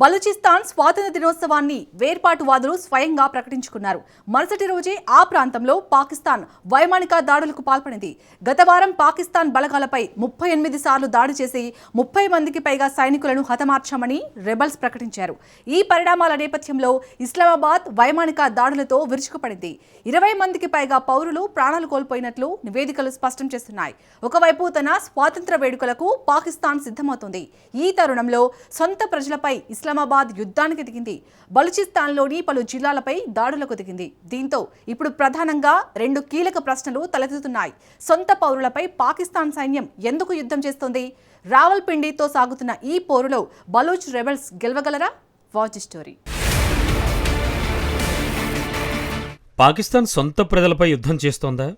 బలూచిస్తాన్ స్వాతంత్ర దినోత్సవాన్ని వేర్పాటువాదులు స్వయంగా ప్రకటించుకున్నారు. మరుసటి రోజే ఆ ప్రాంతంలో పాకిస్తాన్ వైమానిక దాడులకు పాల్పడింది. గత వారం పాకిస్తాన్ బలగాలపై 38 సార్లు దాడి చేసి 30 మందికి పైగా సైనికులను హతమార్చామని రెబల్స్ ప్రకటించారు. ఈ పరిణామాల నేపథ్యంలో ఇస్లామాబాద్ వైమానిక దాడులతో విరుచుకుపడింది. 20 మందికి పైగా పౌరులు ప్రాణాలు కోల్పోయినట్లు నివేదికలు స్పష్టం చేస్తున్నాయి. ఒకవైపు తన స్వాతంత్ర వేడుకలకు పాకిస్తాన్ సిద్ధమవుతోంది. ఈ తరుణంలో సొంత ప్రజలపై ఇస్లామాబాద్ యుద్ధానికి దిగింది. బలూచిస్తాన్లోని పలు జిల్లాలపై దాడులకు దిగింది. దీంతో ఇప్పుడు ప్రధానంగా 2 కీలక ప్రశ్నలు తలెత్తుతున్నాయి. సొంత పౌరులపై పాకిస్తాన్ సైన్యం ఎందుకు యుద్ధం చేస్తోంది? రావల్పిండితో సాగుతున్న ఈ పోరులో బలూచ్ రెబెల్స్ గెలవగలరా? Watch story. పాకిస్తాన్ సొంత ప్రజలపై యుద్ధం చేస్తోందా?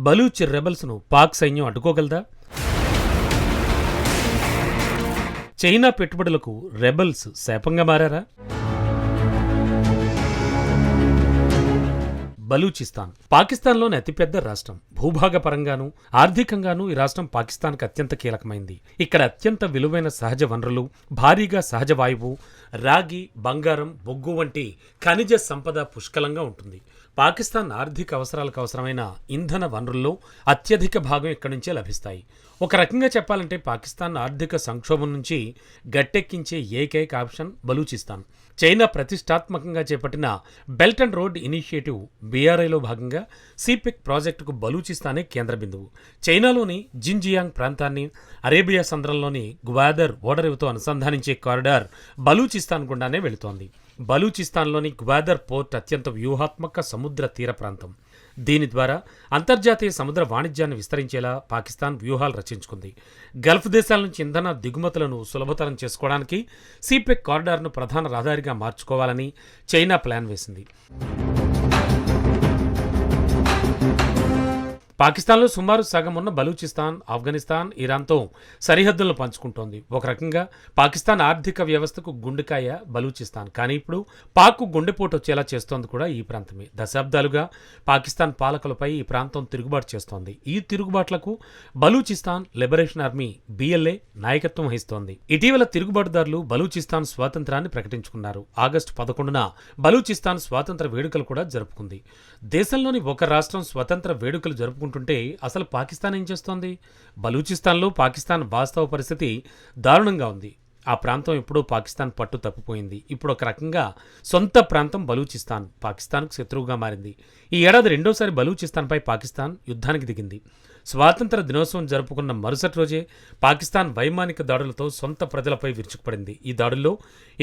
బలూచ్ రెబెల్స్ను పాక్ సైన్యం అడ్డుకోగలదా? చైనా పెట్టుబడులకు రెబెల్స్ శాపంగా మారారా? బలూచిస్తాన్ పాకిస్తాన్లోని అతిపెద్ద రాష్ట్రం. భూభాగపరంగానూ ఆర్థికంగానూ ఈ రాష్ట్రం పాకిస్తాన్కు అత్యంత కీలకమైంది. ఇక్కడ అత్యంత విలువైన సహజ వనరులు, భారీగా సహజ వాయువు, రాగి, బంగారం, బొగ్గు వంటి ఖనిజ సంపద పుష్కలంగా ఉంటుంది. పాకిస్తాన్ ఆర్థిక అవసరాలకు అవసరమైన ఇంధన వనరుల్లో అత్యధిక భాగం ఇక్కడి నుంచే లభిస్తాయి. ఒక రకంగా చెప్పాలంటే పాకిస్తాన్ ఆర్థిక సంక్షోభం నుంచి గట్టెక్కించే ఏకైక ఆప్షన్ బలూచిస్తాన్. చైనా ప్రతిష్టాత్మకంగా చేపట్టిన బెల్ట్ అండ్ రోడ్ ఇనిషియేటివ్ బీఆర్ఐలో భాగంగా సిపెక్ ప్రాజెక్టుకు బలూచిస్తానే కేంద్ర బిందువు. చైనాలోని జిన్జియాంగ్ ప్రాంతాన్ని అరేబియా సంద్రంలోని గ్వాదర్ ఓడరేవుతో అనుసంధానించే కారిడార్ బలూచిస్తాన్ గుండానే వెళుతోంది. బలూచిస్తాన్లోని గ్వాదర్ పోర్ట్ అత్యంత వ్యూహాత్మక సముద్ర తీర ప్రాంతం. దీని ద్వారా అంతర్జాతీయ సముద్ర వాణిజ్యాన్ని విస్తరించేలా పాకిస్తాన్ వ్యూహాలు రచించుకుంది. గల్ఫ్ దేశాల నుంచి ఇంధన దిగుమతులను సులభతరం చేసుకోవడానికి సిపెక్ కారిడార్ను ప్రధాన రహదారిగా మార్చుకోవాలని చైనా ప్లాన్ వేసింది. పాకిస్తాన్లో సుమారు సగం ఉన్న బలూచిస్తాన్ ఆఫ్ఘనిస్తాన్, ఇరాన్తో సరిహద్దులను పంచుకుంటోంది. ఒక రకంగా పాకిస్తాన్ ఆర్థిక వ్యవస్థకు గుండెకాయ బలూచిస్తాన్. కానీ ఇప్పుడు పాక్కు గుండెపోటు వచ్చేలా చేస్తోంది కూడా ఈ ప్రాంతమే. దశాబ్దాలుగా పాకిస్తాన్ పాలకులపై ఈ ప్రాంతం తిరుగుబాటు చేస్తోంది. ఈ తిరుగుబాట్లకు బలూచిస్తాన్ లిబరేషన్ ఆర్మీ బిఎల్ఏ నాయకత్వం వహిస్తోంది. ఇటీవల తిరుగుబాటుదారులు బలూచిస్తాన్ స్వాతంత్రాన్ని ప్రకటించుకున్నారు. ఆగస్టు 11న బలూచిస్తాన్ స్వాతంత్ర వేడుకలు కూడా జరుపుకుంది. దేశంలోని ఒక రాష్ట్రం స్వతంత్ర వేడుకలు జరుపుకుంటుంటే అసలు పాకిస్తాన్ ఏం చేస్తోంది? బలూచిస్తాన్లో పాకిస్తాన్ వాస్తవ పరిస్థితి దారుణంగా ఉంది. ఆ ప్రాంతం ఎప్పుడో పాకిస్తాన్ పట్టు తప్పిపోయింది. ఇప్పుడు ఒక రకంగా సొంత ప్రాంతం బలూచిస్తాన్ పాకిస్తాన్కు శత్రువుగా మారింది. ఈ ఏడాది రెండోసారి బలూచిస్తాన్పై పాకిస్తాన్ యుద్ధానికి దిగింది. స్వాతంత్ర దినోత్సవం జరుపుకున్న మరుసటి రోజే పాకిస్తాన్ వైమానిక దాడులతో సొంత ప్రజలపై విరుచుకుపడింది. ఈ దాడుల్లో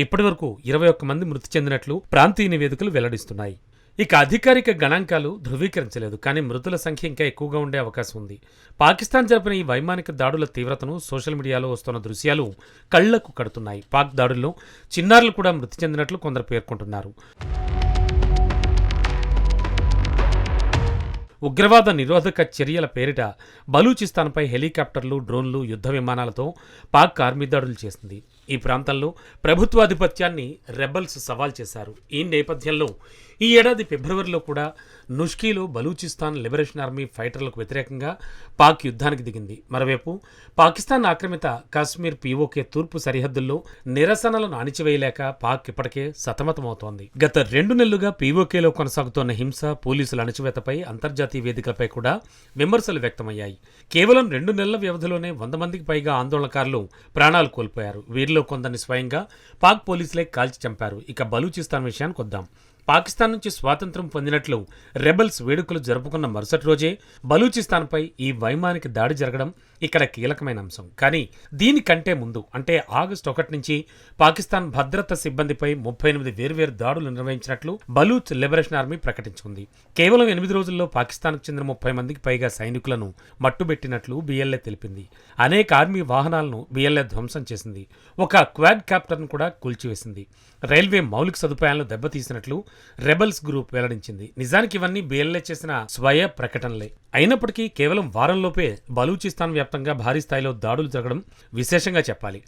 ఇప్పటివరకు 21 మంది మృతి చెందినట్లు ప్రాంతీయ నివేదికలు వెల్లడిస్తున్నాయి. ఇక అధికారిక గణాంకాలు ధృవీకరించలేదు, కానీ మృతుల సంఖ్య ఇంకా ఎక్కువగా ఉండే అవకాశం ఉంది. పాకిస్తాన్ జరిపిన ఈ వైమానిక దాడుల తీవ్రతను సోషల్ మీడియాలో వస్తున్న దృశ్యాలు కళ్లకు కడుతున్నాయి. పాక్ దాడుల్లో చిన్నారులు కూడా మృతి చెందినట్లు కొందరు పేర్కొంటున్నారు. ఉగ్రవాద నిరోధక చర్యల పేరిట బలూచిస్తాన్పై హెలికాప్టర్లు, డ్రోన్లు, యుద్ధ విమానాలతో పాక్ ఆర్మీ దాడులు చేసింది. ఈ ప్రాంతంలో ప్రభుత్వాధిపత్యాన్ని రెబల్స్ సవాల్ చేశారు. ఈ నేపథ్యంలో ఈ ఏడాది ఫిబ్రవరిలో కూడా నుష్కీలో బలూచిస్తాన్ లిబరేషన్ ఆర్మీ ఫైటర్లకు వ్యతిరేకంగా పాక్ యుద్ధానికి దిగింది. మరోవైపు పాకిస్తాన్ ఆక్రమిత కాశ్మీర్ పీఓకే తూర్పు సరిహద్దుల్లో నిరసనలను అణిచివేయలేక పాక్ ఇప్పటికే సతమతమవుతోంది. గత 2 నెలలుగా పీఓకేలో కొనసాగుతోన్న హింస, పోలీసుల అణచివేతపై అంతర్జాతీయ వేదికలపై కూడా విమర్శలు వ్యక్తమయ్యాయి. కేవలం 2 నెలల వ్యవధిలోనే 100 మందికి పైగా ఆందోళనకారులు ప్రాణాలు కోల్పోయారు. వీరిలో కొందరిని స్వయంగా పాక్ పోలీసులే కాల్చి చంపారు. ఇక బలూచిస్తాన్ విషయానికి వద్దాం. పాకిస్తాన్ నుంచి స్వాతంత్ర్యం పొందినట్లు రెబెల్స్ వేడుకలు జరుపుకున్న మరుసటి రోజే బలూచిస్తాన్పై ఈ వైమానిక దాడి జరగడం ఇక్కడ కీలకమైన అంశం. కానీ దీనికంటే ముందు, అంటే ఆగస్టు 1 నుంచి పాకిస్తాన్ భద్రతా సిబ్బందిపై 38 వేర్వేరు దాడులు నిర్వహించినట్లు బలూచ్ లిబరేషన్ ఆర్మీ ప్రకటించుకుంది. కేవలం 8 రోజుల్లో పాకిస్తాన్కు చెందిన 30 మందికి పైగా సైనికులను మట్టుబెట్టినట్లు బిఎల్ఏ తెలిపింది. అనేక ఆర్మీ వాహనాలను బిఎల్ఏ ధ్వంసం చేసింది. ఒక క్వాడ్ కాప్టర్ను కూడా కూల్చివేసింది. రైల్వే మౌలిక సదుపాయాలను దెబ్బతీసినట్లు రెబెల్స్ గ్రూప్ వెల్లడించింది. నిజానికి ఇవన్నీ బిఎల్ఏ చేసిన స్వయ ప్రకటనలే. అయినప్పటికీ కేవలం వారంలోపే బలూచిస్తాన్ వ్యాప్తంగా భారీ స్థాయిలో దాడులు జరగడం విశేషంగా చెప్పాలి.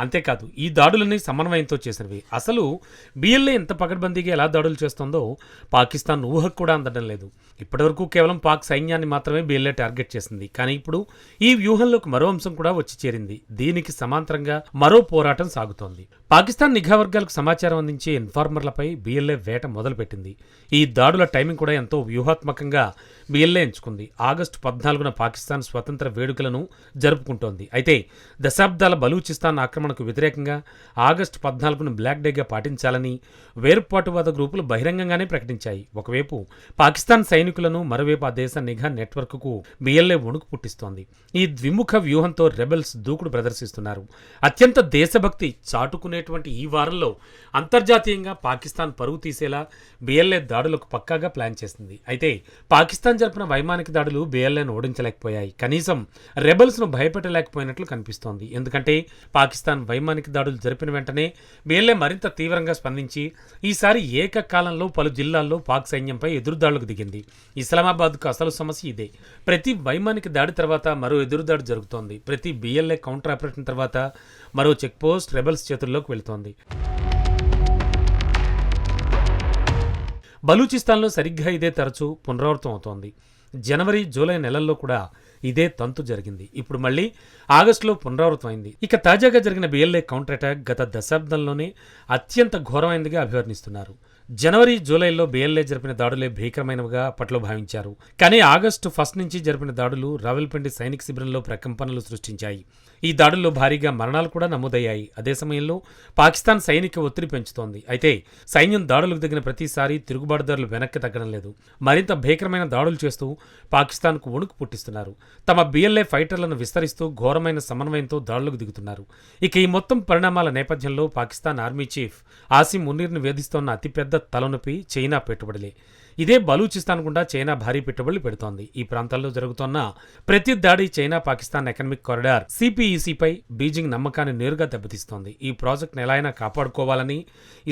అంతేకాదు ఈ దాడులన్నీ సమన్వయంతో చేసినవి. అసలు బిఎల్ఏ ఎంత పకడ్బందీగా ఎలా దాడులు చేస్తోందో పాకిస్తాన్ ఊహకు కూడా అందడం లేదు. ఇప్పటివరకు కేవలం పాక్ సైన్యాన్ని మాత్రమే బిఎల్ఏ టార్గెట్ చేసింది. కానీ ఇప్పుడు ఈ వ్యూహంలోకి మరో అంశం కూడా వచ్చి చేరింది. దీనికి సమాంతరంగా మరో పోరాటం సాగుతోంది. పాకిస్తాన్ నిఘా వర్గాలకు సమాచారం అందించే ఇన్ఫార్మర్లపై బిఎల్ఏ వేట మొదలుపెట్టింది. ఈ దాడుల టైమింగ్ కూడా ఎంతో వ్యూహాత్మకంగా బిఎల్ఏ ఎంచుకుంది. ఆగస్టు 14న పాకిస్తాన్ స్వతంత్ర వేడుకలను జరుపుకుంటోంది. అయితే దశాబ్దాల బలూచిస్తాన్ ఆక్రమణకు వ్యతిరేకంగా ఆగస్టు 14ను బ్లాక్ డేగా పాటించాలని వేర్పాటువాద గ్రూపులు బహిరంగంగానే ప్రకటించాయి. ఒకవైపు పాకిస్తాన్ సైనికులను, మరోవైపు ఆ దేశ నిఘా నెట్వర్క్కు బిఎల్ఏ వణుకు పుట్టిస్తోంది. ఈ ద్విముఖ వ్యూహంతో రెబెల్స్ దూకుడు ప్రదర్శిస్తున్నారు. అత్యంత దేశభక్తి చాటుకునేటువంటి ఈ వారంలో అంతర్జాతీయంగా పాకిస్తాన్ పరువు తీసేలా బిఎల్ఏ దాడులకు పక్కాగా ప్లాన్ చేసింది. అయితే పాకిస్తాన్ జరిపిన వైమానిక దాడులు బిఎల్ఏను ఓడించలేకపోయాయి. కనీసం రెబెల్స్ను భయపెట్టలేకపోయినట్లు కనిపిస్తోంది. ఎందుకంటే పాకిస్తాన్ వైమానిక దాడులు జరిపిన వెంటనే బిఎల్ఏ మరింత తీవ్రంగా స్పందించి ఈసారి ఏకకాలంలో పలు జిల్లాల్లో పాక్ సైన్యంపై ఎదురుదాడులకు దిగింది. ఇస్లామాబాద్కు అసలు సమస్య ఇదే. ప్రతి వైమానిక దాడి తర్వాత మరో ఎదురుదాడి జరుగుతోంది. ప్రతి బిఎల్ఏ కౌంటర్ ఆపరేషన్ తర్వాత మరో చెక్ పోస్ట్ రెబెల్స్ చేతుల్లోకి వెళుతోంది. బలూచిస్తాన్లో సరిగ్గా ఇదే తరచూ పునరావృతం అవుతోంది. జనవరి, జూలై నెలల్లో కూడా ఇదే తంతు జరిగింది. ఇప్పుడు మళ్ళీ ఆగస్టులో పునరావృతమైంది. ఇక తాజాగా జరిగిన బిఎల్ఏ కౌంటర్ అటాక్ గత దశాబ్దంలోనే అత్యంత ఘోరమైనదిగా అభివర్ణిస్తున్నారు. జనవరి, జూలైలో బిఎల్ఏ జరిపిన దాడులే భీకరమైనవిగా అప్పట్లో భావించారు. కానీ ఆగస్టు 1 నుంచి జరిపిన దాడులు రావల్పిండి సైనిక శిబిరంలో ప్రకంపనలు సృష్టించాయి. ఈ దాడుల్లో భారీగా మరణాలు కూడా నమోదయ్యాయి. అదే సమయంలో పాకిస్తాన్ సైనిక ఒత్తిడి పెంచుతోంది. అయితే సైన్యం దాడులకు దిగిన ప్రతిసారి తిరుగుబాటుదారులు వెనక్కి తగ్గడం లేదు. మరింత భీకరమైన దాడులు చేస్తూ పాకిస్తాన్కు వణుకు పుట్టిస్తున్నారు. తమ బిఎల్ఏ ఫైటర్లను విస్తరిస్తూ ఘోరమైన సమన్వయంతో దాడులకు దిగుతున్నారు. ఇక ఈ మొత్తం పరిణామాల నేపథ్యంలో పాకిస్తాన్ ఆర్మీ చీఫ్ ఆసిమ్ మునీర్ను వేధిస్తోన్న అతిపెద్ద తలనొప్పి చైనా పెట్టుబడులే. ఇదే బలూచిస్తాన్ గుండా చైనా భారీ పెట్టుబడులు పెడుతోంది. ఈ ప్రాంతాల్లో జరుగుతున్న ప్రతి దాడి చైనా పాకిస్తాన్ ఎకనామిక్ కారిడార్ సిపిఈసిపై బీజింగ్ నమ్మకాన్ని నేరుగా దెబ్బతీస్తోంది. ఈ ప్రాజెక్టును ఎలా అయినా కాపాడుకోవాలని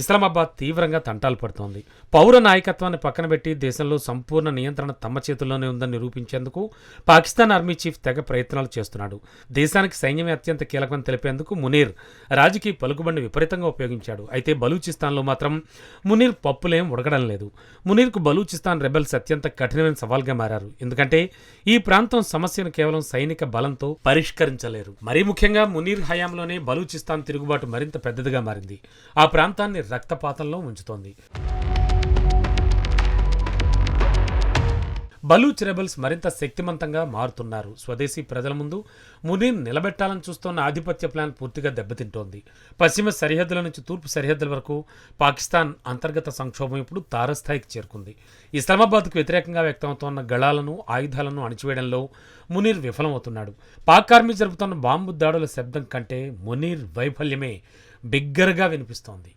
ఇస్లామాబాద్ తీవ్రంగా తంటాలు పడుతోంది. పౌర నాయకత్వాన్ని పక్కన పెట్టి దేశంలో సంపూర్ణ నియంత్రణ తమ చేతుల్లోనే ఉందని నిరూపించేందుకు పాకిస్తాన్ ఆర్మీ చీఫ్ తెగ ప్రయత్నాలు చేస్తున్నాడు. దేశానికి సైన్యమే అత్యంత కీలకమని తెలిపేందుకు మునీర్ రాజకీయ పలుకుబడిని విపరీతంగా ఉపయోగించాడు. అయితే బలూచిస్తాన్లో మాత్రం మునీర్ పప్పులేం ఉడకడం లేదు. మునీర్కు బలూచిస్తాన్ రెబెల్స్ అత్యంత కఠినమైన సవాల్గా మారారు. ఎందుకంటే ఈ ప్రాంతం సమస్యను కేవలం సైనిక బలంతో పరిష్కరించలేరు. మరీ ముఖ్యంగా మునీర్ హయాంలోనే బలూచిస్తాన్ తిరుగుబాటు మరింత పెద్దదిగా మారింది. ఆ ప్రాంతాన్ని రక్తపాతంలో ఉంచుతోంది. బలూచ్ రెబెల్స్ మరింత శక్తిమంతంగా మారుతున్నారు. స్వదేశీ ప్రజల ముందు మునీర్ నిలబెట్టాలని చూస్తున్న ఆధిపత్య ప్లాన్ పూర్తిగా దెబ్బతింటోంది. పశ్చిమ సరిహద్దుల నుంచి తూర్పు సరిహద్దుల వరకు పాకిస్తాన్ అంతర్గత సంక్షోభం ఇప్పుడు తారస్థాయికి చేరుకుంది. ఇస్లామాబాద్కు వ్యతిరేకంగా వ్యక్తమవుతున్న గళాలను, ఆయుధాలను అణిచివేయడంలో మునీర్ విఫలమవుతున్నాడు. పాక్ ఆర్మీ జరుపుతున్న బాంబు దాడుల శబ్దం కంటే మునీర్ వైఫల్యమే బిగ్గరగా వినిపిస్తోంది.